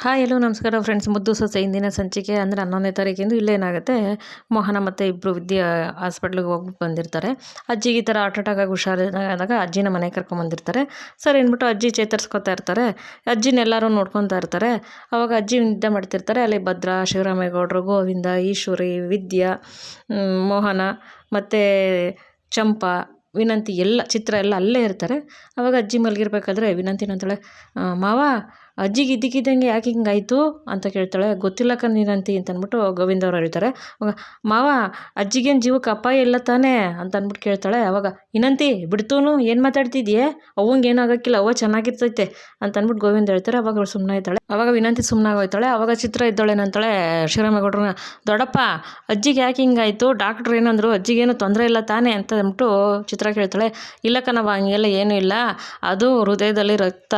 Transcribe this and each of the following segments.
Hi ಎಲ್ಲೋ ನಮಸ್ಕಾರ friends. ಮುದ್ದು ಸೊಸೆ ಇಂದಿನ ಸಂಚಿಕೆ ಅಂದರೆ 11ನೇ ತಾರೀಕಿಂದು ಇಲ್ಲೇನಾಗುತ್ತೆ, ಮೋಹನ ಮತ್ತು ಇಬ್ಬರು ವಿದ್ಯಾ ಹಾಸ್ಪಿಟ್ಲಿಗೆ ಹೋಗ್ಬಿಟ್ಟು ಬಂದಿರ್ತಾರೆ. ಅಜ್ಜಿಗೆ ಈ ಥರ ಹಾರ್ಟ್ ಅಟ್ಯಾಕ್ ಆಗಿ ಹುಷಾರಿದ್ದಾಗ ಅಜ್ಜಿನ ಮನೆಗೆ ಕರ್ಕೊಂಬಂದಿರ್ತಾರೆ. ಸರಿ ಅಂದ್ಬಿಟ್ಟು ಅಜ್ಜಿ ಚೇತರಿಸ್ಕೊತಾ ಇರ್ತಾರೆ. ಅಜ್ಜಿನೆಲ್ಲರೂ ನೋಡ್ಕೊತಾ ಇರ್ತಾರೆ. ಅವಾಗ ಅಜ್ಜಿ ನಿದ್ದೆ ಮಾಡ್ತಿರ್ತಾರೆ. ಅಲ್ಲಿ ಭದ್ರ, ಶಿವರಾಮೇಗೌಡರು, ಗೋವಿಂದ, ಈಶ್ವರಿ, ವಿದ್ಯಾ, ಮೋಹನ ಮತ್ತು ಚಂಪಾ, ವಿನಂತಿ ಎಲ್ಲ ಚಿತ್ರ ಎಲ್ಲ ಅಲ್ಲೇ ಇರ್ತಾರೆ. ಅವಾಗ ಅಜ್ಜಿ ಮಲಗಿರ್ಬೇಕಾದ್ರೆ ವಿನಂತಿನಂತಾಳೆ, ಮಾವ ಅಜ್ಜಿಗೆ ಇದ್ದಕ್ಕಿದ್ದಂಗೆ ಯಾಕೆ ಹಿಂಗಾಯ್ತು ಅಂತ ಕೇಳ್ತಾಳೆ. ಗೊತ್ತಿಲ್ಲ ವಿನಂತಿ ಅಂತ ಅಂದ್ಬಿಟ್ಟು ಗೋವಿಂದ ಅವ್ರು ಹೇಳ್ತಾರೆ. ಅವಾಗ ಮಾವ ಅಜ್ಜಿಗೇನು ಜೀವಕ್ಕೆ ಅಪಾಯ ಇಲ್ಲ ತಾನೇ ಅಂತ ಅಂದ್ಬಿಟ್ಟು ಕೇಳ್ತಾಳೆ. ಅವಾಗ ವಿನಂತಿ ಬಿಡ್ತೂನು ಏನು ಮಾತಾಡ್ತಿದ್ಯೆ, ಅವಂಗೆ ಏನಾಗಕ್ಕಿಲ್ಲ, ಅವ್ವ ಚೆನ್ನಾಗಿರ್ತೈತೆ ಅಂತ ಅಂದ್ಬಿಟ್ಟು ಗೋವಿಂದ ಹೇಳ್ತಾರೆ. ಅವಾಗ ಅವಳು ಸುಮ್ಮನೆ ಇದ್ದಾಳೆ. ಅವಾಗ ವಿನಂತಿ ಸುಮ್ಮನಾಗೋಯ್ತಾಳೆ. ಅವಾಗ ಚಿತ್ರ ಇದ್ದಾಳೇನಂತಾಳೆ ಶಿವರಾಮೇಗೌಡ್ರನ್ನ, ದೊಡ್ಡಪ್ಪ ಅಜ್ಜಿಗೆ ಯಾಕೆ ಹಿಂಗಾಯ್ತು, ಡಾಕ್ಟ್ರು ಏನಂದ್ರು, ಅಜ್ಜಿಗೇನು ತೊಂದರೆ ಇಲ್ಲ ತಾನೇ ಅಂತ ಅಂದ್ಬಿಟ್ಟು ಚಿತ್ರ ಕೇಳ್ತಾಳೆ. ಇಲ್ಲ ಕಣವ್ವ ಹಂಗೆಲ್ಲ ಏನೂ ಇಲ್ಲ, ಅದು ಹೃದಯದಲ್ಲಿ ರಕ್ತ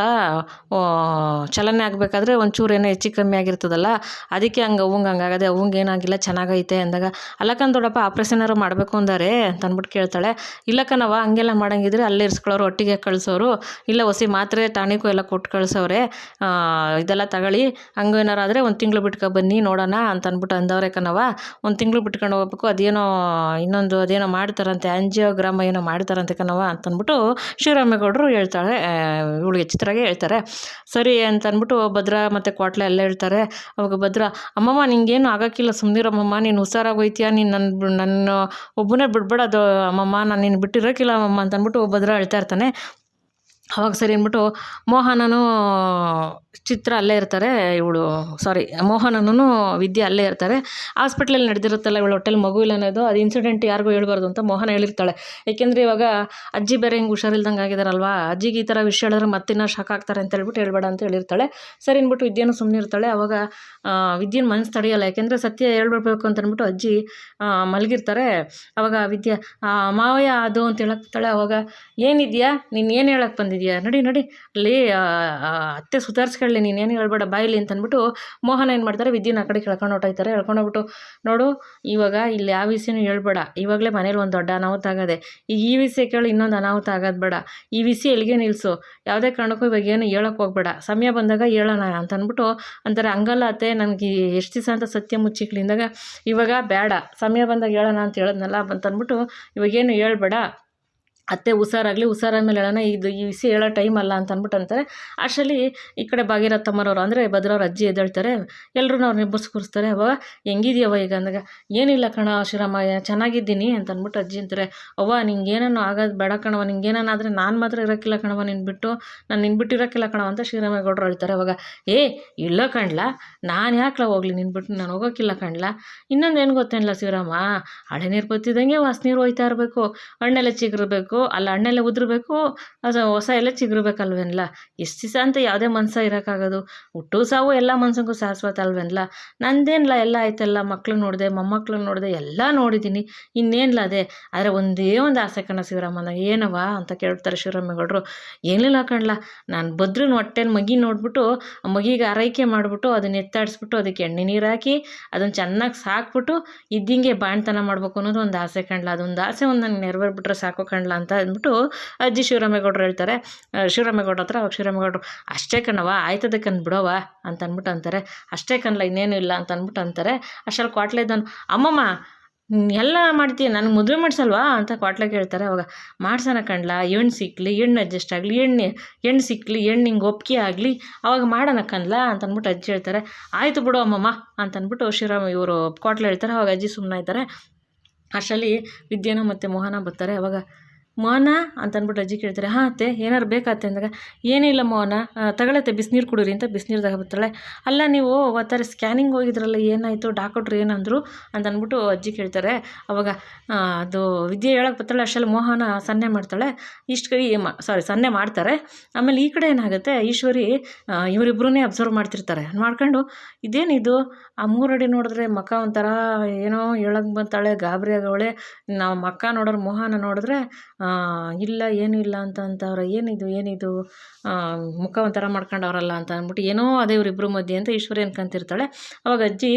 ಚಲನೆ ಆಗಬೇಕಾದ್ರೆ ಒಂಚೂರು ಏನೋ ಹೆಚ್ಚು ಕಮ್ಮಿ ಆಗಿರ್ತದಲ್ಲ, ಅದಕ್ಕೆ ಹಂಗೆ ಹಂಗಾಗದೆ, ಏನಾಗಿಲ್ಲ ಚೆನ್ನಾಗೈತೆ ಅಂದಾಗ, ಅಲ್ಲಕ್ಕಂದು ದೊಡ್ಡಪ್ಪ ಆಪ್ರೇಷನಾರು ಮಾಡಬೇಕು ಅಂದಾರೆ ಅಂತ ಅಂದ್ಬಿಟ್ಟು ಕೇಳ್ತಾಳೆ. ಇಲ್ಲ ಕಣವ್ವ ಹಂಗೆಲ್ಲ ಮಾಡಂಗಿದ್ರೆ ಅಲ್ಲೇ ಇರಿಸ್ಕೊಳ್ಳೋರು, ಒಟ್ಟಿಗೆ ಕಳಿಸೋರು, ಇಲ್ಲ ಹೊಸಿ ಮಾತ್ರೆ ಟಾಣಿಕು ಎಲ್ಲ ಕೊಟ್ಟು ಕಳಿಸೋರೆ, ಇದೆಲ್ಲ ತಗೊಳ್ಳಿ, ಹಂಗೇನಾರು ಆದರೆ ಒಂದು ತಿಂಗಳು ಬಿಟ್ಕೊ ಬನ್ನಿ ನೋಡೋಣ ಅಂತ ಅಂದ್ಬಿಟ್ಟು ಅಂದವ್ರೆ ಕಣವ್ವ. ಒಂದು ತಿಂಗಳು ಬಿಟ್ಕೊಂಡು ಹೋಗ್ಬೇಕು, ಅದೇನೋ ಇನ್ನೊಂದು ಅದೇನೋ ಮಾಡ್ತಾರಂತೆ, ಆಂಜಿಯೋಗ್ರಾಮ ಏನೋ ಮಾಡ್ತಾರಂತೆ ಕಣವ್ವ ಅಂತ ಅಂದ್ಬಿಟ್ಟು ಶಿವರಾಮೇಗೌಡರು ಹೇಳ್ತಾಳೆ. ಇವಳಿಗೆ ಚಿತ್ರಗೆ ಹೇಳ್ತಾರೆ. ಸರಿ ಅಂತ ಅಂದ್ಬಿಟ್ಟು ಭದ್ರ ಮತ್ತು ಕ್ವಾಟ್ಲೆ ಎಲ್ಲ ಹೇಳ್ತಾರೆ. ಅವಾಗ ಭದ್ರ, ಅಮ್ಮಮ್ಮ ನಿಂಗೇನು ಆಗೋಕ್ಕಿಲ್ಲ, ಸುಮ್ಮನಿರಮ್ಮಮ್ಮ, ನೀನು ಹುಷಾರಾಗೋಯ್ತೀಯ, ನೀನು ನನ್ನ ಒಬ್ಬನೇ ಬಿಡ್ಬೇಡದು ಅಮ್ಮಮ್ಮ, ನಾನು ನೀನು ಬಿಟ್ಟಿರೋಕ್ಕಿಲ್ಲ ಅಮ್ಮಮ್ಮ ಅಂತ ಅಂದ್ಬಿಟ್ಟು ಭದ್ರ ಹೇಳ್ತಾ ಇರ್ತಾನೆ. ಅವಾಗ ಸರಿ ಅಂದ್ಬಿಟ್ಟು ಮೋಹನನೂ ಚಿತ್ರ ಅಲ್ಲೇ ಇರ್ತಾರೆ. ಮೋಹನನೂ ವಿದ್ಯೆ ಅಲ್ಲೇ ಇರ್ತಾರೆ. ಹಾಸ್ಪಿಟ್ಲಲ್ಲಿ ನಡೆದಿರುತ್ತಲ್ಲ, ಇವಳು ಹೊಟ್ಟೆಲಿ ಮಗು ಇಲ್ಲ ಅನ್ನೋದು, ಅದು ಇನ್ಸಿಡೆಂಟ್ ಯಾರಿಗೂ ಹೇಳ್ಬಾರ್ದು ಅಂತ ಮೋಹನ ಹೇಳಿರ್ತಾಳೆ. ಏಕೆಂದರೆ ಇವಾಗ ಅಜ್ಜಿ ಬೇರೆ ಹಿಂಗೆ ಹುಷಾರಿಲ್ದಂಗೆ ಆಗಿದಾರಲ್ವಾ, ಅಜ್ಜಿಗೆ ಈ ಥರ ವಿಷಯ ಹೇಳಿದ್ರೆ ಮತ್ತಿನ್ನ ಶಾಕ್ ಆಗ್ತಾರೆ ಅಂತ ಹೇಳ್ಬಿಟ್ಟು ಹೇಳ್ಬೇಡ ಅಂತ ಹೇಳಿರ್ತಾಳೆ. ಸರಿ ಅಂದ್ಬಿಟ್ಟು ವಿದ್ಯೆನೂ ಸುಮ್ಮನೆ ಇರ್ತಾಳೆ. ಅವಾಗ ವಿದ್ಯೆನ ಮನಸ್ಸು ತಡೆಯಲ್ಲ, ಯಾಕೆಂದರೆ ಸತ್ಯ ಹೇಳ್ಬಿಡ್ಬೇಕು ಅಂತ ಅಂದ್ಬಿಟ್ಟು ಅಜ್ಜಿ ಮಲಗಿರ್ತಾರೆ. ಅವಾಗ ವಿದ್ಯೆ, ಮಾವಯ್ಯ ಅದು ಅಂತ ಹೇಳಕ್ತಾಳೆ. ಅವಾಗ ಏನಿದೆಯಾ ನೀನು, ಏನು ಹೇಳಕ್ಕೆ ಬಂದಿದ್ಯಾ, ನಡಿ ಅಲ್ಲಿ ಅತ್ತೆ ಸುಧಾರಿಸ್ಕೊಳ್ಳಿ, ನೀನೇನು ಹೇಳ್ಬೇಡ ಬಾಯಿಲಿ ಅಂತ ಅಂದ್ಬಿಟ್ಟು ಮೋಹನ ಏನು ಮಾಡ್ತಾರೆ, ವಿದ್ಯೆನ ಆ ಕಡೆ ಕೆಳ್ಕೊಂಡು ಹೊಟ್ಟೋಯ್ತಾರೆ. ಹೇಳ್ಕೊಂಡೋಗ್ಬಿಟ್ಟು, ನೋಡು ಇವಾಗ ಇಲ್ಲಿ ಯಾವ ವಿಷಯನೂ ಹೇಳ್ಬೇಡ, ಇವಾಗಲೇ ಮನೇಲಿ ಒಂದು ದೊಡ್ಡ ಅನಾಹುತ ಆಗದೆ, ಈಗ ಈ ವಿಷಯ ಕೇಳಿ ಇನ್ನೊಂದು ಅನಾಹುತ ಆಗೋದು ಬೇಡ, ಈ ವಿಷಯ ಎಲ್ಲಿಗೆ ನಿಲ್ಲಿಸು, ಯಾವುದೇ ಕಾರಣಕ್ಕೂ ಇವಾಗ ಏನು ಹೇಳೋಕ್ಕೆ ಹೋಗ್ಬೇಡ, ಸಮಯ ಬಂದಾಗ ಹೇಳೋಣ ಅಂತ ಅಂದ್ಬಿಟ್ಟು ಅಂತಾರೆ. ಹಂಗಲ್ಲ ಅತ್ತೆ, ನನಗೆ ಎಷ್ಟು ದಿವಸ ಅಂತ ಸತ್ಯ ಮುಚ್ಚಿಕ್ಲಿಂದಾಗ, ಇವಾಗ ಬೇಡ, ಸಮಯ ಬಂದಾಗ ಹೇಳೋಣ ಅಂತ ಹೇಳಿದ್ನಲ್ಲ ಅಂತಂದ್ಬಿಟ್ಟು ಇವಾಗೇನು ಹೇಳ್ಬೇಡ, ಅತ್ತೆ ಹುಷಾರಾದ್ಮೇಲೆ ಹೇಳೋಣ, ಈ ವಿಷಯ ಹೇಳೋ ಟೈಮ್ ಅಲ್ಲ ಅಂತ ಅಂದ್ಬಿಟ್ಟು ಅಂತಾರೆ. ಅಷ್ಟರಲ್ಲಿ ಈ ಕಡೆ ಭಾಗೀರಥಮ್ಮನವರು ಅಂದರೆ ಭದ್ರವ್ರ ಅಜ್ಜಿ ಎದ್ದೇಳ್ತಾರೆ. ಎಲ್ಲರೂ ಅವ್ರನ್ನ ಕೂರಿಸ್ತಾರೆ. ಅವಾಗ ಹೆಂಗಿದ್ಯವ ಈಗ ಅಂದಾಗ, ಏನಿಲ್ಲ ಕಣ ಶಿವರಾಮಯ್ಯ, ಚೆನ್ನಾಗಿದ್ದೀನಿ ಅಂತ ಅಂದ್ಬಿಟ್ಟು ಅಜ್ಜಿ ಅಂತಾರೆ. ಅವ್ವ ನಿಂಗೇನೋ ಆಗೋದು ಬೇಡ ಕಣವ, ನಿಂಗೇನಾದ್ರೆ ನಾನು ಮಾತ್ರ ಇರೋಕ್ಕಿಲ್ಲ ಕಣವ, ನಾನು ಬಿಟ್ಟಿರೋಕ್ಕಿಲ್ಲ ಕಣವ ಅಂತ ಶಿವರಾಮೇಗೌಡರು ಹೇಳ್ತಾರೆ. ಅವಾಗ ಇಲ್ಲ ಕಣ್ಲ, ನಾನು ಯಾಕಲ ಹೋಗ್ಲಿ, ಬಿಟ್ಟು ನಾನು ಹೋಗೋಕ್ಕಿಲ್ಲ ಕಣ್ಲ, ಇನ್ನೊಂದು ಏನು ಗೊತ್ತೇನಿಲ್ಲ ಶಿವರಾಮ, ಹಳೆ ನೀರು ಬತ್ತಿದಂಗೆ ಹೊಸ ನೀರು ಹೋಯ್ತಾ ಇರಬೇಕು, ಹಣ್ಣೆಲ್ಲ ಚಿಗುರಬೇಕು, ಅಲ್ಲ ಹಣ್ಣೆಲ್ಲ ಉದುರಬೇಕು, ಅದು ಹೊಸ ಎಲ್ಲ ಚಿಗುರ್ಬೇಕಲ್ವೇನಲ್ಲ, ಎಷ್ಟು ದಿವಸ ಅಂತ ಯಾವುದೇ ಮನ್ಸ ಇರೋಕ್ಕಾಗೋದು, ಹುಟ್ಟು ಸಾವು ಎಲ್ಲ ಮನ್ಸಂಗೂ ಶಾಶ್ವತ ಅಲ್ವೇನಲ್ಲ, ನಂದೇನಿಲ್ಲ ಎಲ್ಲ ಆಯ್ತಲ್ಲ, ಮಕ್ಳು ನೋಡಿದೆ, ಮೊಮ್ಮಕ್ಳು ನೋಡಿದೆ, ಎಲ್ಲ ನೋಡಿದ್ದೀನಿ, ಇನ್ನೇನಿಲ್ಲ ಅದೇ, ಆದರೆ ಒಂದೇ ಒಂದು ಆಸೆ ಕಣ ಶಿವರಾಮನ, ಏನವ ಅಂತ ಕೇಳ್ತಾರೆ ಶಿವರಾಮೇಗೌಡರು. ಏನಿಲ್ಲ ಕಣ್ಲ, ನಾನು ಭದ್ರನ ಹೊಟ್ಟೆನ ಮಗಿ ನೋಡ್ಬಿಟ್ಟು, ಆ ಮಗಿಗೆ ಆರೈಕೆ ಮಾಡಿಬಿಟ್ಟು ಅದನ್ನ ಎತ್ತಾಡಿಸ್ಬಿಟ್ಟು ಅದಕ್ಕೆ ಎಣ್ಣೆ ನೀರು ಹಾಕಿ ಅದನ್ನು ಚೆನ್ನಾಗಿ ಸಾಕ್ಬಿಟ್ಟು ಇದ್ದಿಂಗೆ ಬಾಣ್ತನ ಮಾಡ್ಬೇಕು ಅನ್ನೋದು ಒಂದು ಆಸೆ ಕಣ್ಲ, ಅದೊಂದು ಆಸೆ ಒಂದು ನಂಗೆ ನೆರವೇರ್ಬಿಟ್ರೆ ಸಾಕು ಕಣ್ಲ ಅಂತ ಅಂದ್ಬಿಟ್ಟು ಅಜ್ಜಿ ಶಿವರಾಮೇಗೌಡರು ಹೇಳ್ತಾರೆ. ಶಿವರಾಮೇಗೌಡ್ರ ಹತ್ರ. ಅವಾಗ ಶಿವರಾಮೇಗೌಡರು, ಅಷ್ಟೇ ಕಣವ, ಆಯ್ತದಕ್ಕೆ ಬಿಡವ ಅಂತ ಅಂದ್ಬಿಟ್ಟು ಅಂತಾರೆ. ಅಷ್ಟೇ ಕಣ್ಲ, ಇನ್ನೇನು ಇಲ್ಲ ಅಂತ ಅಂದ್ಬಿಟ್ಟು ಅಂತಾರೆ. ಅಷ್ಟರಲ್ಲಿ ಕ್ವಾಟ್ಲೆ ಇದ್ದವನು, ಅಮ್ಮಮ್ಮ ಎಲ್ಲ ಮಾಡ್ತೀಯ, ನನಗೆ ಮದುವೆ ಮಾಡಿಸಲ್ವಾ ಅಂತ ಕ್ವಾಟ್ಲೆ ಕೇಳ್ತಾರೆ. ಅವಾಗ ಮಾಡ್ಸೋಣ ಕಣ್ಲ, ಹೆಣ್ಣು ಸಿಕ್ಕಲಿ, ಹೆಣ್ಣು ಅಡ್ಜಸ್ಟ್ ಆಗಲಿ, ಹೆಣ್ಣು ಸಿಕ್ಕಲಿ, ಹೆಣ್ಣು ಹಿಂಗೆ ಒಪ್ಪಿಗೆ ಆಗಲಿ, ಅವಾಗ ಮಾಡೋಣ ಕಣ್ಲ ಅಂತ ಅಂದ್ಬಿಟ್ಟು ಅಜ್ಜಿ ಹೇಳ್ತಾರೆ. ಆಯಿತು ಬಿಡು ಅಮ್ಮಮ್ಮ ಅಂತ ಅಂದ್ಬಿಟ್ಟು ಇವರು ಕ್ವಾಟ್ಲೆ ಹೇಳ್ತಾರೆ. ಅವಾಗ ಅಜ್ಜಿ ಸುಮ್ಮನೆ ಇದ್ದಾರೆ. ಅಷ್ಟರಲ್ಲಿ ವಿದ್ಯೆನೂ ಮತ್ತು ಮೋಹನ ಬರ್ತಾರೆ. ಅವಾಗ ಮೋಹನ ಅಂತ ಅಂದ್ಬಿಟ್ಟು ಅಜ್ಜಿ ಕೇಳ್ತಾರೆ. ಹಾಂ ಅತ್ತೆ ಏನಾರು ಬೇಕಾತ್ತೆ ಅಂದಾಗ, ಏನಿಲ್ಲ ಮೋಹನ, ತಗೊಳತ್ತೆ ಬಿಸಿನೀರು ಕುಡೀರಿ ಅಂತ ಬಿಸಿನೀರು ತಗೊಬರ್ತಾಳೆ. ಅಲ್ಲ ನೀವು ಅವತ್ತರ ಸ್ಕ್ಯಾನಿಂಗ್ ಹೋಗಿದ್ರಲ್ಲ, ಏನಾಯಿತು, ಡಾಕ್ಟ್ರು ಏನಂದರು ಅಂತ ಅಂದ್ಬಿಟ್ಟು ಅಜ್ಜಿ ಕೇಳ್ತಾರೆ. ಅವಾಗ ಅದು ವಿದ್ಯೆ ಹೇಳಕ್ಕೆ ಬರ್ತಾಳೆ. ಅಷ್ಟರಲ್ಲಿ ಮೋಹನ ಸನ್ನೆ ಮಾಡ್ತಾಳೆ. ಸನ್ನೆ ಮಾಡ್ತಾರೆ. ಆಮೇಲೆ ಈ ಕಡೆ ಏನಾಗುತ್ತೆ, ಈಶ್ವರಿ ಇವರಿಬ್ಬರನ್ನೇ ಅಬ್ಸರ್ವ್ ಮಾಡ್ತಿರ್ತಾರೆ. ಮಾಡ್ಕೊಂಡು ಇದೇನಿದು, ಆ 3 ಅಡಿ ನೋಡಿದ್ರೆ ಮಕ್ಕ ಒಂಥರ ಏನೋ ಹೇಳಕ್ಕೆ ಬರ್ತಾಳೆ, ಗಾಬರಿ ಆಗವಳೆ. ನಾವು ಮಕ್ಕ ನೋಡೋರು, ಮೋಹನ ನೋಡಿದ್ರೆ ಇಲ್ಲ ಏನೂ ಇಲ್ಲ ಅಂತ ಅಂತವ್ರೆ, ಏನಿದು ಮುಖ ಒಂಥರ ಮಾಡ್ಕೊಂಡವ್ರಲ್ಲ ಅಂತ ಅಂದ್ಬಿಟ್ಟು, ಏನೋ ಅದೇ ಇವರಿಬ್ಬರು ಮಧ್ಯೆ ಅಂತ ಈಶ್ವರಿ ಅನ್ಕೊಂತಿರ್ತಾಳೆ. ಅವಾಗ ಅಜ್ಜಿ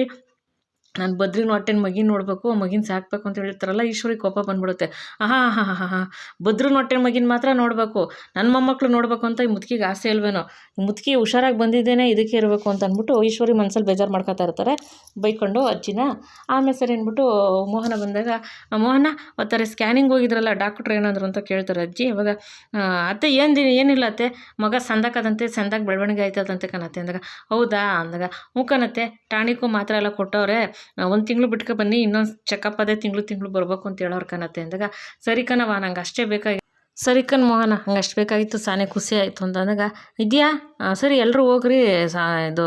ನಾನು ಬದ್ರಿನ ಹೊಟ್ಟೆನ ಮಗಿನ ನೋಡಬೇಕು, ಮಗಿನ ಸಾಕಬೇಕು ಅಂತ ಹೇಳ್ತಾರಲ್ಲ, ಈಶ್ವರಿಗೆ ಕೋಪ ಬಂದ್ಬಿಡುತ್ತೆ. ಆಹಾ ಹಾ ಹಾ ಹಾ ಹಾ ಬದ್ರಿನ ಹೊಟ್ಟೆನ ಮಗಿನ ಮಾತ್ರ ನೋಡಬೇಕು, ನನ್ನ ಮೊಮ್ಮಕ್ಕಳು ನೋಡಬೇಕು ಅಂತ ಈ ಮುದುಕಿಗೆ ಆಸೆ ಇಲ್ವೇನೋ, ಮುದುಕಿ ಹುಷಾರಾಗಿ ಬಂದಿದ್ದೇನೆ ಇದಕ್ಕೆ ಇರಬೇಕು ಅಂತ ಅಂದ್ಬಿಟ್ಟು ಈಶ್ವರಿ ಮನಸ್ಸಲ್ಲಿ ಬೇಜಾರು ಮಾಡ್ಕೊತಾ ಇರ್ತಾರೆ, ಬೈಕೊಂಡು ಅಜ್ಜಿನ. ಆಮೇಲೆ ಸರಿ ಅಂದ್ಬಿಟ್ಟು ಮೋಹನ ಬಂದಾಗ, ಮೋಹನ ಒತ್ತಾರೆ ಸ್ಕ್ಯಾನಿಂಗ್ ಹೋಗಿದ್ರಲ್ಲ ಡಾಕ್ಟ್ರು ಏನಾದ್ರು ಅಂತ ಕೇಳ್ತಾರೆ ಅಜ್ಜಿ. ಅವಾಗ ಅತ್ತೆ ಏನಿಲ್ಲ ಅತ್ತೆ, ಮಗ ಸಂದಾಕದಂತೆ ಸಂದಾಗಿ ಬೆಳವಣಿಗೆ ಆಯ್ತದಂತೆ ಕಣತ್ತೆ ಅಂದಾಗ, ಹೌದಾ ಅಂದಾಗ, ಕಣತ್ತೆ ಟಾಣಿಕು ಮಾತ್ರ ಎಲ್ಲ ಕೊಟ್ಟವ್ರೆ, 1 ತಿಂಗಳು ಬಿಟ್ಕೊ ಬನ್ನಿ, ಇನ್ನೊಂದು ಚೆಕಪ್ ಅದೇ ತಿಂಗಳು ಬರ್ಬೇಕು ಅಂತ ಹೇಳೋರು ಕಣತ್ತೆ ಅಂದಾಗ, ಸರಿ ಕಣವ ನಂಗೆ ಅಷ್ಟೇ ಬೇಕಾಗಿ, ಸರಿ ಕಣ್ ಮೋಹನ ಹಂಗೆ ಅಷ್ಟು ಬೇಕಾಗಿತ್ತು, ಸಾನೇ ಖುಷಿ ಆಯಿತು ಅಂತ ಅಂದಾಗ, ಇದೆಯಾ ಸರಿ ಎಲ್ಲರೂ ಹೋಗ್ರಿ, ಇದು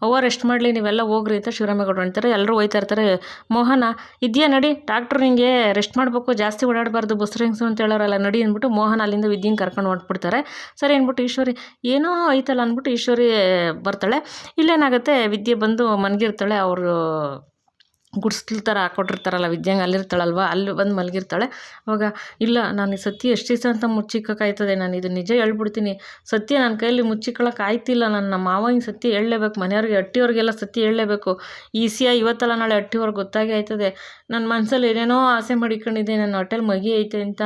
ಅವ್ವ ರೆಸ್ಟ್ ಮಾಡಲಿ, ನೀವೆಲ್ಲ ಹೋಗ್ರಿ ಅಂತ ಶಿವರಾಮೇಗೌಡರು ಅಂತಾರೆ. ಎಲ್ಲರೂ ಹೋಯ್ತಾ ಇರ್ತಾರೆ. ಮೋಹನ ಇದೆಯಾ ನಡಿ, ಡಾಕ್ಟ್ರು ನಿಂಗೆ ರೆಸ್ಟ್ ಮಾಡಬೇಕು, ಜಾಸ್ತಿ ಓಡಾಡಬಾರ್ದು, ಬಸ್ರು ಹೆಂಗಸು ಅಂತ ಹೇಳೋರಲ್ಲ ನಡಿ ಅಂದ್ಬಿಟ್ಟು ಮೋಹನ ಅಲ್ಲಿಂದ ವಿದ್ಯೆನ ಕರ್ಕೊಂಡು ಹೊಂಟ್ಬಿಡ್ತಾರೆ. ಸರಿ ಅಂದ್ಬಿಟ್ಟು ಈಶ್ವರಿ ಏನೋ ಐತಲ್ಲ ಅಂದ್ಬಿಟ್ಟು ಈಶ್ವರಿ ಬರ್ತಾಳೆ. ಇಲ್ಲೇನಾಗುತ್ತೆ, ವಿದ್ಯೆ ಬಂದು ಮನ್ಗಿರ್ತಾಳೆ, ಅವರು ಗುಡ್ಸ್ಲ ಥರ ಹಾಕ್ಕೊಟ್ಟಿರ್ತಾರಲ್ಲ ವಿದ್ಯಂಗೆ, ಅಲ್ಲಿರ್ತಾಳಲ್ವ, ಅಲ್ಲಿ ಬಂದು ಮಲಗಿರ್ತಾಳೆ. ಅವಾಗ ಇಲ್ಲ ನಾನು ಸತ್ಯ ಎಷ್ಟು ದಿವಸ ಅಂತ ಮುಚ್ಚಿಕ್ಕಾಯ್ತದೆ, ನಾನು ಇದು ನಿಜ ಹೇಳ್ಬಿಡ್ತೀನಿ, ಸತ್ಯ ನನ್ನ ಕೈಯಲ್ಲಿ ಮುಚ್ಚಿಕೊಳ್ಳೋಕೆ ಆಯ್ತಿಲ್ಲ, ನನ್ನ ಮಾವನಿಗೆ ಸತ್ಯ ಹೇಳಲೇಬೇಕು, ಮನೆಯವ್ರಿಗೆ ಅಟ್ಟಿಯವ್ರಿಗೆಲ್ಲ ಸತ್ಯ ಹೇಳಲೇಬೇಕು, ಇವತ್ತಲ್ಲ ನಾಳೆ ಅಟ್ಟಿಯವ್ರಿಗೆ ಗೊತ್ತಾಗೇ ಆಯ್ತದೆ, ನನ್ನ ಮನಸ್ಸಲ್ಲಿ ಏನೇನೋ ಆಸೆ ಮಾಡಿಕೊಂಡಿದ್ದೆ, ನನ್ನ ಹೊಟ್ಟೆಲಿ ಮಗಿ ಐತೆ ಅಂತ,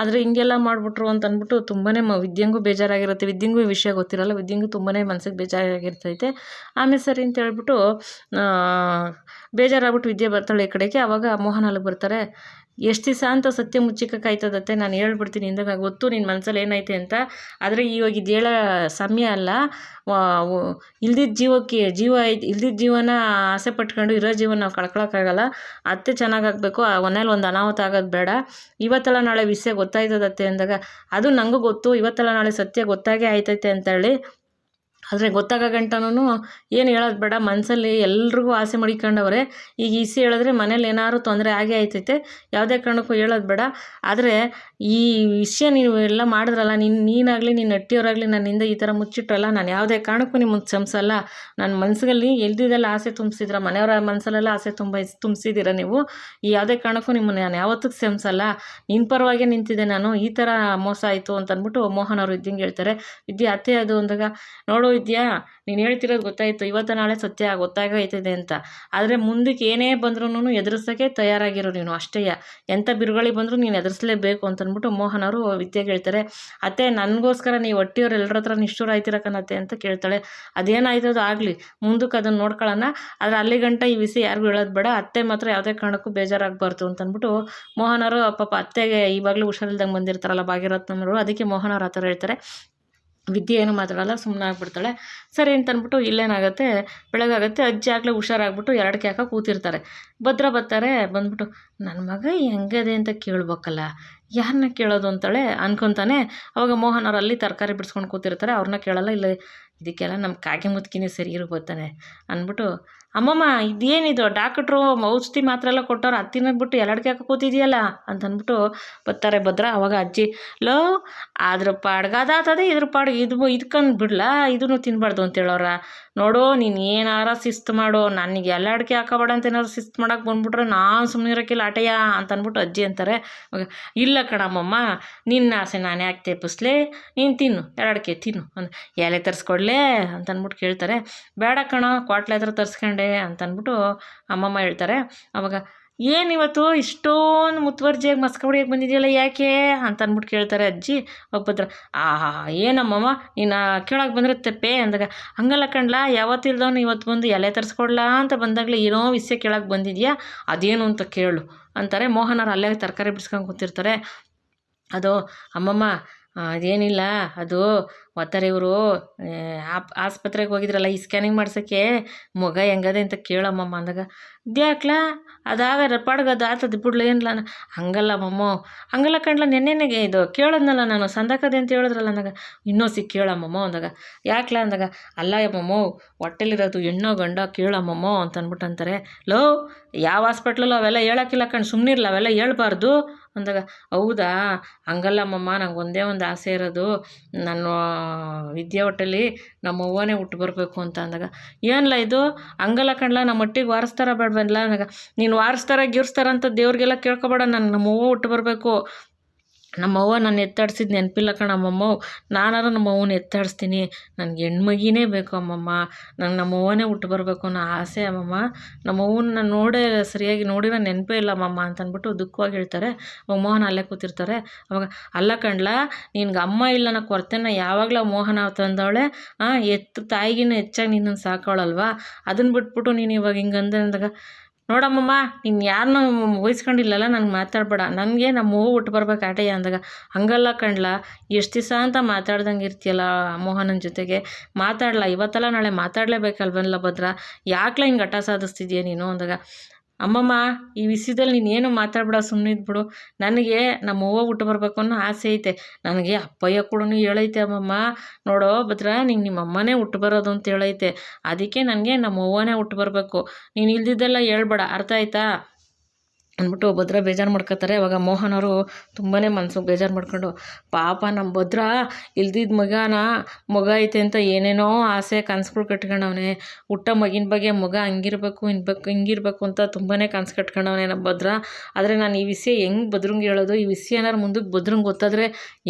ಆದರೆ ಹಿಂಗೆಲ್ಲ ಮಾಡಿಬಿಟ್ರು ಅಂತ ಅಂದ್ಬಿಟ್ಟು ತುಂಬಾ ವಿದ್ಯಂಗೂ ಬೇಜಾರಾಗಿರುತ್ತೆ. ವಿದ್ಯಂಗೂ ಈ ವಿಷಯ ಗೊತ್ತಿರಲ್ಲ, ವಿದ್ಯಂಗೂ ತುಂಬಾ ಮನಸ್ಸಿಗೆ ಬೇಜಾರಾಗಿರ್ತೈತೆ. ಆಮೇಲೆ ಸರಿ ಅಂತ ಹೇಳ್ಬಿಟ್ಟು ಬೇಜಾರಾಗ್ಬಿಟ್ಟು ವಿದ್ಯೆ ಬರ್ತಾಳೆ ಈ ಕಡೆಗೆ. ಆವಾಗ ಮೋಹನ್ ಅಲ್ಲಿಗೆ ಬರ್ತಾರೆ. ಎಷ್ಟು ದಿವಸ ಅಂತ ಸತ್ಯ ಮುಚ್ಚಿಕ್ಕಾಯ್ತದತ್ತೆ, ನಾನು ಹೇಳ್ಬಿಡ್ತೀನಿ ಇಂದಾಗ, ಗೊತ್ತು ನಿನ್ನ ಮನಸ್ಸಲ್ಲಿ ಏನೈತೆ ಅಂತ, ಆದರೆ ಇವಾಗ ಇದು ಹೇಳೋ ಸಮಯ ಅಲ್ಲ, ಇಲ್ದಿದ್ದ ಜೀವಕ್ಕೆ ಇಲ್ದಿದ್ದ ಜೀವನ ಆಸೆ ಪಟ್ಕೊಂಡು ಇರೋ ಜೀವನ ನಾವು ಕಳ್ಕೊಳಕ್ಕಾಗಲ್ಲ, ಅತ್ತೆ ಚೆನ್ನಾಗಾಗಬೇಕು, ಮನೇಲಿ ಒಂದು ಅನಾಹುತ ಆಗೋದು ಬೇಡ, ಇವತ್ತೆಲ್ಲ ನಾಳೆ ವಿಷಯ ಗೊತ್ತಾಯ್ತದತ್ತೆ ಅಂದಾಗ, ಅದು ನನಗೂ ಗೊತ್ತು, ಇವತ್ತೆಲ್ಲ ನಾಳೆ ಸತ್ಯ ಗೊತ್ತಾಗೇ ಆಯ್ತೈತೆ ಅಂತೇಳಿ, ಆದರೆ ಗೊತ್ತಾಗೋ ಗಂಟನೂ ಏನು ಹೇಳೋದು ಬೇಡ, ಮನಸ್ಸಲ್ಲಿ ಎಲ್ರಿಗೂ ಆಸೆ ಮಡಿಕೊಂಡವ್ರೆ, ಈಗ ಇಸಿ ಹೇಳಿದ್ರೆ ಮನೇಲಿ ಏನಾದ್ರು ತೊಂದರೆ ಆಗೇ ಆಯ್ತೈತೆ, ಯಾವುದೇ ಕಾರಣಕ್ಕೂ ಹೇಳೋದು ಬೇಡ. ಆದರೆ ಈ ವಿಷಯ ನೀವು ಎಲ್ಲ ಮಾಡಿದ್ರಲ್ಲ, ನೀನಾಗಲಿ ನಿನ್ನ ಅಟ್ಟಿಯವರಾಗಲಿ ನನ್ನಿಂದ ಈ ಥರ ಮುಚ್ಚಿಟ್ರಲ್ಲ, ನಾನು ಯಾವುದೇ ಕಾರಣಕ್ಕೂ ನಿಮ್ಮನ್ನು ಕ್ಷಮಿಸಲ್ಲ, ನನ್ನ ಮನಸ್ಸಿನಲ್ಲಿ ಎಲ್ದಿದ್ದೆಲ್ಲ ಆಸೆ ತುಂಬಿಸಿದ್ರ, ಮನೆಯವರ ಮನಸ್ಸಲ್ಲೆಲ್ಲ ಆಸೆ ತುಂಬಿಸಿದ್ದೀರ ನೀವು, ಈ ಯಾವುದೇ ಕಾರಣಕ್ಕೂ ನಿಮ್ಮನ್ನು ನಾನು ಯಾವತ್ತೂ ಕ್ಷಮಿಸಲ್ಲ, ನಿನ್ನ ಪರವಾಗೇ ನಿಂತಿದ್ದೆ ನಾನು, ಈ ಥರ ಮೋಸ ಆಯಿತು ಅಂತ ಅಂದ್ಬಿಟ್ಟು ಮೋಹನ್ ಅವರು ವಿದ್ಯೆಂಗೆ ಹೇಳ್ತಾರೆ. ವಿದ್ಯೆ ಅತ್ತೆ ಅದು ಅಂದಾಗ, ನೋಡು ವಿದ್ಯಾ ನೀನು ಹೇಳ್ತಿರೋದು ಗೊತ್ತಾಯಿತು, ಇವತ್ತು ನಾಳೆ ಸತ್ಯ ಗೊತ್ತಾಗೈತಿದೆ ಅಂತ, ಆದರೆ ಮುಂದಕ್ಕೆ ಏನೇ ಬಂದ್ರೂ ಎದುರಿಸೋಕ್ಕೆ ತಯಾರಾಗಿರೋ ನೀನು ಅಷ್ಟೇ, ಎಂಥ ಬಿರುಗಾಳಿ ಬಂದರೂ ನೀನು ಎದುರಿಸಲೇಬೇಕು ಅಂತ ಅಂದ್ಬಿಟ್ಟು ಮೋಹನ್ ಅವರು ವಿದ್ಯೆಗೆ ಹೇಳ್ತಾರೆ. ಅತ್ತೆ ನನಗೋಸ್ಕರ ನೀವು ಒಟ್ಟಿಯವ್ರು ಎಲ್ಲರ ಹತ್ರ ನಿಷ್ಠೂರ ಆಯ್ತಿರಕನತ್ತೆ ಅಂತ ಕೇಳ್ತಾಳೆ. ಅದೇನಾಯ್ತದೋ ಆಗಲಿ, ಮುಂದಕ್ಕೆ ಅದನ್ನು ನೋಡ್ಕೊಳ್ಳೋಣ, ಆದರೆ ಅಲ್ಲಿ ಗಂಟ ಈ ವಿಷಯ ಯಾರಿಗೂ ಹೇಳೋದು ಬೇಡ, ಅತ್ತೆ ಮಾತ್ರ ಯಾವುದೇ ಕಾರಣಕ್ಕೂ ಬೇಜಾರಾಗಬಾರ್ದು ಅಂತ ಅಂದ್ಬಿಟ್ಟು ಮೋಹನ್ ಅವರು ಪಾಪ ಅತ್ತೆಗೆ ಇವಾಗಲೂ ಹುಷಾರಿಲ್ದಂಗೆ ಬಂದಿರ್ತಾರಲ್ಲ ಭಾಗ್ಯರತ್ನಮ್ಮರು, ಅದಕ್ಕೆ ಮೋಹನ್ ಅವ್ರು ಆ ಥರ ಹೇಳ್ತಾರೆ. ವಿದ್ಯೆ ಏನು ಮಾತಾಡಲ್ಲ, ಸುಮ್ಮನೆ ಆಗ್ಬಿಡ್ತಾಳೆ. ಸರಿ ಅಂತ ಅಂದ್ಬಿಟ್ಟು ಇಲ್ಲೇನಾಗುತ್ತೆ, ಬೆಳಗಾಗುತ್ತೆ, ಅಜ್ಜಿ ಆಗಲೇ ಹುಷಾರಾಗ್ಬಿಟ್ಟು 2 ಹಾಕ ಕೂತಿರ್ತಾರೆ. ಭದ್ರ ಬರ್ತಾರೆ, ಬಂದ್ಬಿಟ್ಟು ನನ್ನ ಮಗ ಹೆಂಗದೆ ಅಂತ ಕೇಳ್ಬೇಕಲ್ಲ, ಯಾರನ್ನ ಕೇಳೋದು ಅಂತಾಳೆ ಅನ್ಕೊತಾನೆ. ಅವಾಗ ಮೋಹನ್ ಅವ್ರು ಅಲ್ಲಿ ತರಕಾರಿ ಬಿಡಿಸ್ಕೊಂಡು ಕೂತಿರ್ತಾರೆ, ಅವ್ರನ್ನ ಕೇಳಲ್ಲ, ಇಲ್ಲ ಇದಕ್ಕೆಲ್ಲ ನಮ್ಮ ಕಾಗೆ ಮುತ್ಕಿನೇ ಸರಿ ಬರ್ತಾನೆ ಅಂದ್ಬಿಟ್ಟು, ಅಮ್ಮಮ್ಮ ಇದೇನಿದು ಡಾಕ್ಟ್ರು ಔಷಧಿ ಮಾತ್ರ ಎಲ್ಲ ಕೊಟ್ಟವ್ರು, ಅದು ತಿನ್ನೋದ್ಬಿಟ್ಟು ಎಲ್ಲಡ್ಕೆ ಹಾಕಿ ಕೂತಿದೆಯಲ್ಲ ಅಂತ ಅಂದ್ಬಿಟ್ಟು ಬರ್ತಾರೆ ಭದ್ರ. ಅವಾಗ ಅಜ್ಜಿ ಲೋ ಅದ್ರ ಪಾಡ್ಗಾದಾತದೆ, ಇದ್ರ ಪಾಡ್ಗೆ ಇದಕ್ಕಂದು ಬಿಡ್ಲಾ, ಇದನ್ನು ತಿನ್ನಬಾರ್ದು ಅಂತ ಹೇಳೋರ, ನೋಡು ನೀನು ಏನಾರ ಶಿಸ್ತು ಮಾಡು, ನನಗೆ ಎಲ್ಲ ಅಡಿಕೆ ಹಾಕೋಬೇಡ ಅಂತ ಏನಾರು ಶಿಸ್ತು ಮಾಡೋಕೆ ಬಂದ್ಬಿಟ್ರೆ ನಾನು ಸುಮ್ಮನೆ ಇರೋಕ್ಕಿಲ್ಲ ಆಟಯ್ಯ ಅಂತ ಅಂದ್ಬಿಟ್ಟು ಅಜ್ಜಿ ಅಂತಾರೆ. ಇಲ್ಲ ಕಣಮ್ಮಮ್ಮ, ನಿನ್ನ ಆಸೆ ನಾನು ಯಾಕೆ ತೆಪ್ಪಿಸ್ಲೇ, ನೀನು ತಿನ್ನು 2 ಅಡಿಕೆ ತಿನ್ನು ಅಂದು, ಎಲೆ ತರಿಸ್ಕೊಡ್ಲೇ ಅಂತ ಅಂದ್ಬಿಟ್ಟು ಕೇಳ್ತಾರೆ. ಬೇಡ ಕಣ ಕ್ವಾಟ್ಲೆ ಹತ್ರ ತರಿಸ್ಕೊಂಡೆ ಅಂತ ಅಂದ್ಬಿಟ್ಟು ಅಮ್ಮಮ್ಮ ಹೇಳ್ತಾರೆ. ಅವಾಗ ಏನಿವತ್ತು ಇಷ್ಟೊಂದು ಮುತುವರ್ಜಿಯಾಗಿ ಮಸ್ಕಬಡಿಯಾಗಿ ಬಂದಿದೆಯಲ್ಲ ಯಾಕೆ ಅಂತ ಅಂದ್ಬಿಟ್ಟು ಕೇಳ್ತಾರೆ ಅಜ್ಜಿ. ಒಬ್ಬದ್ರ ಏನಮ್ಮಮ್ಮ ನೀನು ಕೇಳೋಕೆ ಬಂದರೆ ತೆಪ್ಪೆ ಅಂದಾಗ, ಹಂಗಲ್ಲ ಕಣ್ಲಾ, ಯಾವತ್ತು ಇಲ್ದವನು ಇವತ್ತು ಬಂದು ಎಲೆ ತರಿಸ್ಕೊಡ್ಲಾ ಅಂತ ಬಂದಾಗಲೇ ಏನೋ ವಿಷಯ ಕೇಳೋಕೆ ಬಂದಿದ್ಯಾ, ಅದೇನು ಅಂತ ಕೇಳು ಅಂತಾರೆ. ಮೋಹನವ್ರು ಅಲ್ಲೇ ತರಕಾರಿ ಬಿಡಿಸ್ಕೊಂಡು ಕೂತಿರ್ತಾರೆ. ಅದು ಅಮ್ಮಮ್ಮ ಅದೇನಿಲ್ಲ, ಅದು ಒತ್ತಾರೆ ಇವರು ಆಸ್ಪತ್ರೆಗೆ ಹೋಗಿದ್ರಲ್ಲ ಈ ಸ್ಕ್ಯಾನಿಂಗ್ ಮಾಡ್ಸೋಕ್ಕೆ, ಮಗ ಹೆಂಗದೆ ಅಂತ ಕೇಳಮ್ಮಮ್ಮ ಅಂದಾಗ, ಇದ್ಯಾಕ್ಲ ಅದಾಗ ಪಾಡ್ಗೆ ಅದು ಆತದ ಬಿಡ್ಲ ಏನಿಲ್ಲ, ಹಂಗಲ್ಲ ಮಮ್ಮ, ಹಂಗಲ್ಲ ಕಣ್ಲ, ನೆನ್ನೆಗೆ ಇದು ಕೇಳೋದ್ನಲ್ಲ ನಾನು ಸಂದಾಕದೆ ಅಂತ ಹೇಳಿದ್ರಲ್ಲ ಅಂದಾಗ, ಇನ್ನೂ ಕೇಳಮ್ಮಮ್ಮ ಅಂದಾಗ, ಯಾಕ್ಲ ಅಂದಾಗ, ಅಲ್ಲ ಯಮ್ಮಮ್ಮ ಹೊಟ್ಟೆಲಿರೋದು ಹೆಣ್ಣೋ ಗಂಡ ಕೇಳಮ್ಮಮ್ಮ ಅಂತ ಅಂದ್ಬಿಟ್ಟು ಅಂತಾರೆ. ಲೋ ಯಾವ ಹಾಸ್ಪಿಟ್ಲಲ್ಲೂ ಅವೆಲ್ಲ ಹೇಳೋಕ್ಕಿಲ್ಲ ಕಣ್, ಸುಮ್ಮನಿರ್ಲ, ಅವೆಲ್ಲ ಹೇಳ್ಬಾರ್ದು ಅಂದಾಗ, ಹೌದಾ ಹಂಗಲ್ಲಮ್ಮಮ್ಮ, ನಂಗೆ ಒಂದೇ ಒಂದು ಆಸೆ ಇರೋದು, ನಾನು ವಿದ್ಯೆ ಹೊಟ್ಟೆಲಿ ನಮ್ಮ ಅವ್ವನೇ ಹುಟ್ಟು ಬರಬೇಕು ಅಂತ ಅಂದಾಗ, ಏನಲ್ಲ ಇದು ಹಂಗಲ್ಲ ಕಣ್ಲ, ನಮ್ಮ ಒಟ್ಟಿಗೆ ವಾರಿಸ್ತಾರ ಬೇಡವಲ್ಲ ಅಂದಾಗ, ನೀನು ವಾರಿಸ್ತಾರ ಗಿರ್ಸ್ತಾರ ಅಂತ ದೇವ್ರಿಗೆಲ್ಲ ಕೇಳ್ಕೊಬೇಡ, ನಾನು ನಮ್ಮ ಅವ್ವ ಹುಟ್ಟು ಬರಬೇಕು, ನಮ್ಮವ್ವ ನಾನು ಎತ್ತಾಡ್ಸಿದ್ದು ನೆನಪಿಲ್ಲ ಕಣಮ್ಮಮ್ಮ, ನಾನಾರು ನಮ್ಮವ್ವನ ಎತ್ತಾಡಿಸ್ತೀನಿ, ನನಗೆ ಹೆಣ್ಮಗಿನೇ ಬೇಕು ಅಮ್ಮಮ್ಮ, ನಂಗೆ ನಮ್ಮವ್ವನೇ ಹುಟ್ಟು ಬರಬೇಕು ಅನ್ನೋ ಆಸೆ ಅಮ್ಮಮ್ಮ, ನಮ್ಮವ್ವನ ನಾನು ನೋಡೇ ಸರಿಯಾಗಿ ನೋಡಿರೋ ನೆನಪೇ ಇಲ್ಲ ಅಮ್ಮಮ್ಮ ಅಂತಂದ್ಬಿಟ್ಟು ದುಃಖವಾಗಿ ಹೇಳ್ತಾರೆ. ಮೋಹನ ಅಲ್ಲೇ ಕೂತಿರ್ತಾರೆ. ಅವಾಗ ಅಲ್ಲ ಕಣ್ಲಾ, ನಿನ್ಗೆ ಅಮ್ಮ ಇಲ್ಲ ಅನ್ನೋ ಕೊರತೆನ ಯಾವಾಗಲೂ ಮೋಹನ ತಂದವಳೆ, ತಾಯಿಗಿನ್ನ ಹೆಚ್ಚಾಗಿ ನಿನ್ನನ್ನು ಸಾಕೋಳಲ್ವಾ, ಅದನ್ನು ಬಿಟ್ಬಿಟ್ಟು ನೀನು ಇವಾಗ ಹಿಂಗೆ ಅಂದಾಗ ನೋಡಮ್ಮಮ್ಮ, ನೀನು ಯಾರನ್ನೂ ವಹಿಸ್ಕೊಂಡಿಲ್ಲಲ್ಲ, ನನಗೆ ಮಾತಾಡಬೇಡ, ನನಗೆ ನಮ್ಮ ಹೂವು ಹುಟ್ಟು ಬರ್ಬೇಕು ಆಟಯ್ಯ ಅಂದಾಗ, ಹಂಗಲ್ಲ ಕಣ್ಲಾ, ಎಷ್ಟು ದಿವಸ ಅಂತ ಮಾತಾಡ್ದಂಗೆ ಇರ್ತೀಯಲ್ಲ ಮೋಹನನ ಜೊತೆಗೆ, ಮಾತಾಡಲ್ಲ ಇವತ್ತಲ್ಲ ನಾಳೆ ಮಾತಾಡಲೇಬೇಕಲ್ವಲ್ಲ ಭದ್ರ, ಯಾಕ್ಲ ಹಿಂಗೆ ಹಠ ಸಾಧಿಸ್ತಿದ್ಯಾ ನೀನು ಅಂದಾಗ, ಅಮ್ಮಮ್ಮ ಈ ವಿಷಯದಲ್ಲಿ ನೀನೇನು ಮಾತಾಡ್ಬೇಡ, ಸುಮ್ಮನೆ ಇದ್ಬಿಡು, ನನಗೆ ನಮ್ಮ ಅವ್ವ ಹುಟ್ಟು ಬರಬೇಕು ಅನ್ನೋ ಆಸೆ ಐತೆ, ನನಗೆ ಅಪ್ಪಯ್ಯ ಕೂಡ ಹೇಳೈತೆ ಅಮ್ಮಮ್ಮ, ನೋಡೋ ಭದ್ರ, ನಿಂಗೆ ನಿಮ್ಮ ಅಮ್ಮನೇ ಹುಟ್ಟು ಬರೋದು ಅಂತ ಹೇಳೈತೆ, ಅದಕ್ಕೆ ನನಗೆ ನಮ್ಮ ಅವ್ವನೇ ಹುಟ್ಟು ಬರಬೇಕು, ನೀನು ಇಲ್ದಿದ್ದೆಲ್ಲ ಹೇಳ್ಬೇಡ, ಅರ್ಥ ಆಯ್ತಾ ಅಂದ್ಬಿಟ್ಟು ಭದ್ರ ಬೇಜಾರು ಮಾಡ್ಕೊತಾರೆ. ಅವಾಗ ಮೋಹನ್ ಅವರು ತುಂಬಾ ಮನ್ಸಿಗೆ ಬೇಜಾರು ಮಾಡ್ಕೊಂಡು, ಪಾಪ ನಮ್ಮ ಭದ್ರ ಇಲ್ದಿದ್ದ ಮಗ ಐತೆ ಅಂತ ಏನೇನೋ ಆಸೆ ಕನಸುಗಳು ಕಟ್ಕೊಂಡವನೆ, ಹುಟ್ಟ ಮಗಿನ ಬಗ್ಗೆ ಮಗ ಹಂಗಿರ್ಬೇಕು ಹಿಂಗಿರ್ಬೇಕು ಅಂತ ತುಂಬಾ ಕನಸು ಕಟ್ಕೊಂಡವನೆ ನಮ್ಮ ಭದ್ರ. ಆದರೆ ನಾನು ಈ ವಿಷಯ ಹೆಂಗೆ ಭದ್ರಂಗೆ ಹೇಳೋದು, ಈ ವಿಷಯ ಏನಾರು ಮುಂದಕ್ಕೆ ಭದ್ರಂಗೆ ಗೊತ್ತಾದರೆ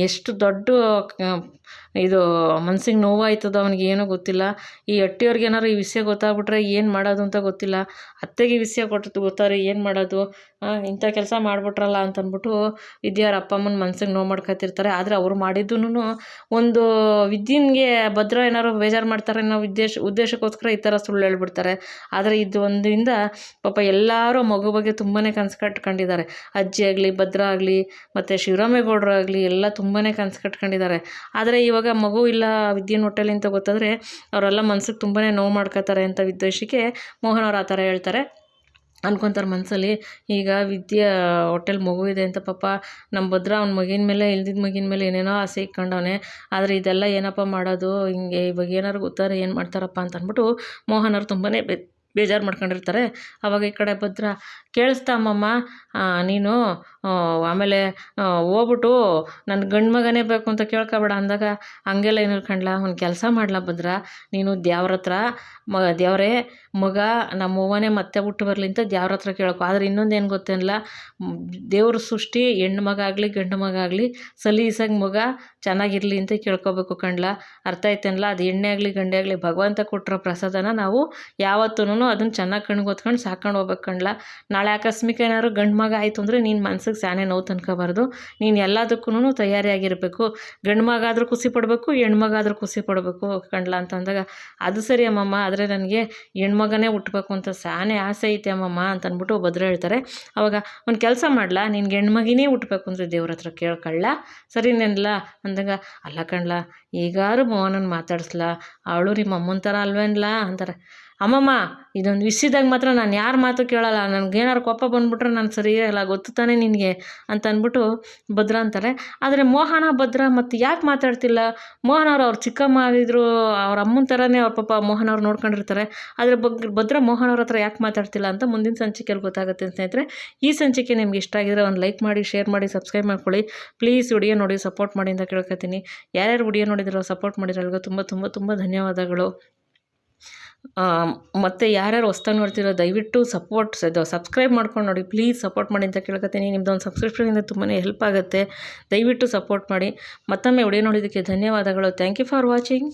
ಎಷ್ಟು ದೊಡ್ಡ ಇದು ಮನ್ಸಿಗೆ ನೋವಾಯ್ತದ, ಅವನಿಗೆ ಏನೂ ಗೊತ್ತಿಲ್ಲ. ಈ ಅಟ್ಟಿಯವ್ರಿಗೆ ಏನಾರು ಈ ವಿಷಯ ಗೊತ್ತಾಗ್ಬಿಟ್ರೆ ಏನು ಮಾಡೋದು ಅಂತ ಗೊತ್ತಿಲ್ಲ, ಅತ್ತೆಗೆ ಈ ವಿಷಯ ಗೊತ್ತಾರೆ ಏನು ಮಾಡೋದು, ಇಂಥ ಕೆಲಸ ಮಾಡಿಬಿಟ್ರಲ್ಲ ಅಂತಂದ್ಬಿಟ್ಟು ವಿದ್ಯಾರ ಅಪ್ಪ ಅಮ್ಮನ ಮನ್ಸಿಗೆ ನೋವು ಮಾಡ್ಕೊತಿರ್ತಾರೆ. ಆದರೆ ಅವ್ರು ಮಾಡಿದ್ದೂ ಒಂದು ವಿದ್ಯನ್ಗೆ ಭದ್ರ ಏನಾರು ಬೇಜಾರು ಮಾಡ್ತಾರೆ ಅನ್ನೋ ಉದ್ದೇಶಕ್ಕೋಸ್ಕರ ಈ ಥರ ಸುಳ್ಳು ಹೇಳ್ಬಿಡ್ತಾರೆ. ಆದರೆ ಇದು ಒಂದರಿಂದ ಪಾಪ ಎಲ್ಲರೂ ಮಗು ಬಗ್ಗೆ ತುಂಬಾ ಕನಸು ಕಟ್ಕೊಂಡಿದ್ದಾರೆ. ಅಜ್ಜಿ ಆಗಲಿ, ಭದ್ರ ಆಗಲಿ, ಮತ್ತು ಶಿವರಾಮೇಗೌಡರು ಆಗಲಿ ಎಲ್ಲ ತುಂಬಾ ಕನಸು ಕಟ್ಕೊಂಡಿದ್ದಾರೆ. ಆದರೆ ಇವಾಗ ಮಗು ಇಲ್ಲ ವಿದ್ಯೆನ ಹೊಟ್ಟೆಲಿ ಅಂತ ಗೊತ್ತಾದರೆ ಅವರೆಲ್ಲ ಮನ್ಸಿಗೆ ತುಂಬಾ ನೋವು ಮಾಡ್ಕೋತಾರೆ ಅಂತ ಉದ್ದೇಶಕ್ಕೆ ಮೋಹನ್ ಅವ್ರು ಆ ಥರ ಹೇಳ್ತಾರೆ. ಅನ್ಕೊತಾರೆ ಮನಸ್ಸಲ್ಲಿ, ಈಗ ವಿದ್ಯಾ ಹೊಟ್ಟೆಲಿ ಮಗು ಇದೆ ಅಂತ ಪಾಪ ನಮ್ಮ ಭದ್ರ ಅವ್ನ ಮಗಿನ ಮೇಲೆ ಇಲ್ದಿದ್ದ ಮಗಿನ ಮೇಲೆ ಏನೇನೋ ಆಸೆ ಇಟ್ಕೊಂಡವನೆ, ಆದರೆ ಇದೆಲ್ಲ ಏನಪ್ಪ ಮಾಡೋದು, ಹಿಂಗೆ ಇವಾಗ ಏನಾರು ಗೊತ್ತಾರೆ ಏನು ಮಾಡ್ತಾರಪ್ಪ ಅಂತ ಅಂದ್ಬಿಟ್ಟು ಮೋಹನ್ ಅವ್ರು ತುಂಬಾ ಬೇಜಾರು ಮಾಡ್ಕೊಂಡಿರ್ತಾರೆ. ಆವಾಗ ಈ ಕಡೆ ಭದ್ರ, ಕೇಳಿಸ್ತಾ ಅಮ್ಮಮ್ಮ, ನೀನು ಆಮೇಲೆ ಹೋಗ್ಬಿಟ್ಟು ನನ್ನ ಗಂಡು ಮಗನೇ ಬೇಕು ಅಂತ ಕೇಳ್ಕೊಬೇಡ ಅಂದಾಗ, ಹಂಗೆಲ್ಲ ಏನು ಹೇಳ್ಕೊಂಡ್ಲ, ಒಂದು ಕೆಲಸ ಮಾಡ್ಲಾ ಭದ್ರ, ನೀನು ದೇವ್ರ ಹತ್ರ ದೇವರೇ ಮಗ ನಮ್ಮ ಅವ್ವನೇ ಮತ್ತೆ ಹುಟ್ಟು ಬರಲಿ ಅಂತ ದೇವ್ರ ಹತ್ರ ಕೇಳ್ಕೊ. ಆದರೆ ಇನ್ನೊಂದೇನು ಗೊತ್ತೇನಲ್ಲ, ದೇವ್ರ ಸೃಷ್ಟಿ ಹೆಣ್ಣು ಮಗ ಆಗಲಿ ಗಂಡು ಮಗ ಆಗಲಿ ಸಲೀಸಾಗಿ ಮಗ ಚೆನ್ನಾಗಿರಲಿ ಅಂತ ಕೇಳ್ಕೊಬೇಕು ಕಣ್ಲ, ಅರ್ಥ ಆಯ್ತೇನಲ್ಲ, ಅದು ಹೆಣ್ಣೆ ಆಗಲಿ ಗಂಡೆ ಆಗಲಿ ಭಗವಂತ ಕೊಟ್ಟಿರೋ ಪ್ರಸಾದನ ನಾವು ಯಾವತ್ತೂ ಅದನ್ನು ಚೆನ್ನಾಗಿ ಕಣ್ಗೊತ್ಕೊಂಡು ಸಾಕೊಂಡು ಹೋಗ್ಬೇಕು ಕಣ್ಲ. ನಾಳೆ ಆಕಸ್ಮಿಕ ಏನಾದ್ರು ಗಂಡು ಮಗ ಆಯಿತು ಅಂದರೆ ನೀನು ಮನ್ಸಿಗೆ ಸ್ಯಾನೆ ನೋವು ತಂದ್ಕೋಬಾರ್ದು, ನೀನು ಎಲ್ಲದಕ್ಕೂ ತಯಾರಿಯಾಗಿರಬೇಕು, ಗಂಡು ಮಗ ಆದರೂ ಖುಷಿ ಪಡಬೇಕು, ಹೆಣ್ಮಗ ಆದರೂ ಖುಷಿ ಪಡಬೇಕು ಕಣ್ಲ ಅಂತಂದಾಗ, ಅದು ಸರಿ ಅಮ್ಮಮ್ಮ, ಆದರೆ ನನಗೆ ಹೆಣ್ಮಗನೇ ಹುಟ್ಟಬೇಕು ಅಂತ ಸ್ಯಾನೆ ಆಸೆ ಐತೆ ಅಮ್ಮಮ್ಮ ಅಂತಂದ್ಬಿಟ್ಟು ಭದ್ರ ಹೇಳ್ತಾರೆ. ಅವಾಗ ಒಂದು ಕೆಲಸ ಮಾಡ್ಲಾ, ನಿನ್ಗೆ ಹೆಣ್ಮಗಿನೇ ಹುಟ್ಟಬೇಕು ಅಂದರೆ ದೇವ್ರ ಹತ್ರ ಕೇಳ್ಕೊಳ್ಳ, ಸರಿನೇನಲ್ಲ ಅಂದಾಗ, ಅಲ್ಲ ಕಣ್ಲ, ಈಗಾರು ಮೋಹನನ್ನ ಮಾತಾಡಿಸ್ಲಾ, ಅವಳು ನಿಮ್ಮ ಅಮ್ಮನ ಥರ ಅಲ್ವೇನ್ಲ ಅಂತಾರೆ. ಅಮ್ಮಮ್ಮ ಇದೊಂದು ವಿಷಯದಾಗ ಮಾತ್ರ ನಾನು ಯಾರ ಮಾತು ಕೇಳಲ್ಲ, ನನಗೇನಾರು ಕೋಪ ಬಂದುಬಿಟ್ರೆ ನಾನು ಸರಿ ಇರಲ್ಲ, ಗೊತ್ತು ತಾನೇ ನಿನಗೆ ಅಂತ ಅಂದ್ಬಿಟ್ಟು ಭದ್ರ ಅಂತಾರೆ. ಆದರೆ ಮೋಹನ ಭದ್ರ ಮತ್ತು ಯಾಕೆ ಮಾತಾಡ್ತಿಲ್ಲ, ಮೋಹನ್ ಅವ್ರು ಚಿಕ್ಕಮ್ಮ ಆಗಿದ್ರು, ಅವ್ರ ಅಮ್ಮನ ಥರನೇ ಅವ್ರ ಪಾಪ ಮೋಹನ್ ಅವ್ರು ನೋಡ್ಕೊಂಡಿರ್ತಾರೆ. ಆದರೆ ಭದ್ರ ಮೋಹನ್ ಅವ್ರ ಹತ್ರ ಯಾಕೆ ಮಾತಾಡ್ತಿಲ್ಲ ಅಂತ ಮುಂದಿನ ಸಂಚಿಕೆಯಲ್ಲಿ ಗೊತ್ತಾಗುತ್ತೆ ಸ್ನೇಹಿತರೆ. ಈ ಸಂಚಿಕೆ ನಿಮ್ಗೆ ಇಷ್ಟ ಆಗಿದ್ರೆ ಒಂದು ಲೈಕ್ ಮಾಡಿ, ಶೇರ್ ಮಾಡಿ, ಸಬ್ಸ್ಕ್ರೈಬ್ ಮಾಡ್ಕೊಳ್ಳಿ ಪ್ಲೀಸ್. ವಿಡಿಯೋ ನೋಡಿ ಸಪೋರ್ಟ್ ಮಾಡಿ ಅಂತ ಕೇಳ್ಕೊತೀನಿ. ಯಾರ್ಯಾರು ವಿಡಿಯೋ ನೋಡಿದಿರೋ ಸಪೋರ್ಟ್ ಮಾಡಿರೋಲ್ಗ ತುಂಬ ತುಂಬ ತುಂಬ ಧನ್ಯವಾದಗಳು. ಮತ್ತು ಯಾರ್ಯಾರು ಹೊಸ್ದಾಗಿ ನೋಡ್ತಿರೋ ದಯವಿಟ್ಟು ಸಬ್ಸ್ಕ್ರೈಬ್ ಮಾಡ್ಕೊಂಡು ನೋಡಿ ಪ್ಲೀಸ್, ಸಪೋರ್ಟ್ ಮಾಡಿ ಅಂತ ಕೇಳ್ಕೊತೀನಿ. ನಿಮ್ಮದೊಂದು ಸಬ್ಸ್ಕ್ರಿಪ್ಷನಿಂದ ತುಂಬಾ ಹೆಲ್ಪ್ ಆಗುತ್ತೆ, ದಯವಿಟ್ಟು ಸಪೋರ್ಟ್ ಮಾಡಿ. ಮತ್ತೊಮ್ಮೆ ವಿಡಿಯೋ ನೋಡಿದ್ದಕ್ಕೆ ಧನ್ಯವಾದಗಳು. Thank you for watching.